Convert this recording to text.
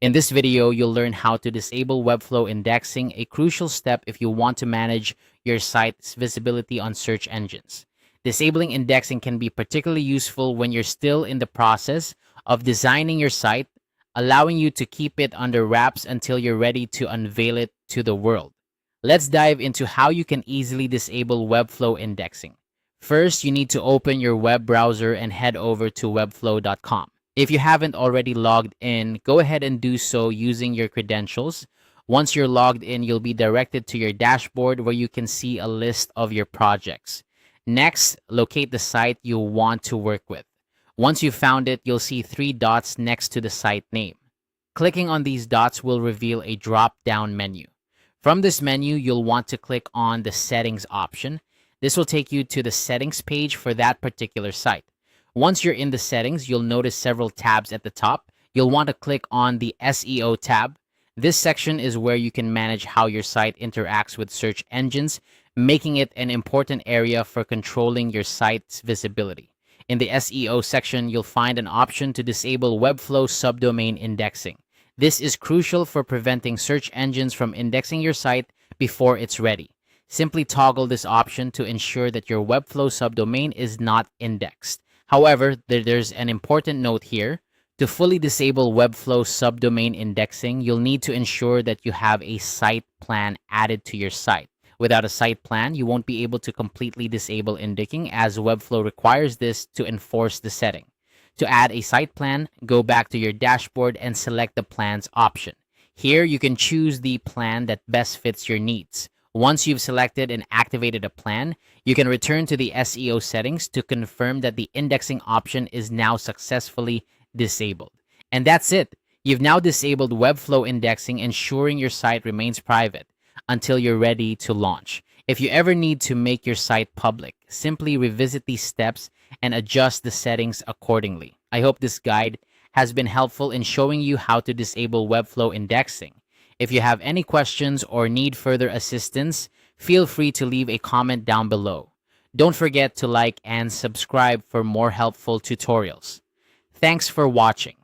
In this video, you'll learn how to disable Webflow indexing, a crucial step if you want to manage your site's visibility on search engines. Disabling indexing can be particularly useful when you're still in the process of designing your site, allowing you to keep it under wraps until you're ready to unveil it to the world. Let's dive into how you can easily disable Webflow indexing. First, you need to open your web browser and head over to webflow.com. If you haven't already logged in, go ahead and do so using your credentials. Once you're logged in, you'll be directed to your dashboard where you can see a list of your projects. Next, locate the site you want to work with. Once you've found it, you'll see three dots next to the site name. Clicking on these dots will reveal a drop-down menu. From this menu, you'll want to click on the Settings option. This will take you to the settings page for that particular site. Once you're in the settings, you'll notice several tabs at the top. You'll want to click on the SEO tab. This section is where you can manage how your site interacts with search engines, making it an important area for controlling your site's visibility. In the SEO section, you'll find an option to disable Webflow subdomain indexing. This is crucial for preventing search engines from indexing your site before it's ready. Simply toggle this option to ensure that your Webflow subdomain is not indexed. However, there's an important note here. To fully disable Webflow subdomain indexing, you'll need to ensure that you have a site plan added to your site. Without a site plan, you won't be able to completely disable indexing, as Webflow requires this to enforce the setting. To add a site plan, go back to your dashboard and select the plans option. Here, you can choose the plan that best fits your needs. Once you've selected and activated a plan, you can return to the SEO settings to confirm that the indexing option is now successfully disabled. And that's it. You've now disabled Webflow indexing, ensuring your site remains private until you're ready to launch. If you ever need to make your site public, simply revisit these steps and adjust the settings accordingly. I hope this guide has been helpful in showing you how to disable Webflow indexing. If you have any questions or need further assistance, feel free to leave a comment down below. Don't forget to like and subscribe for more helpful tutorials. Thanks for watching.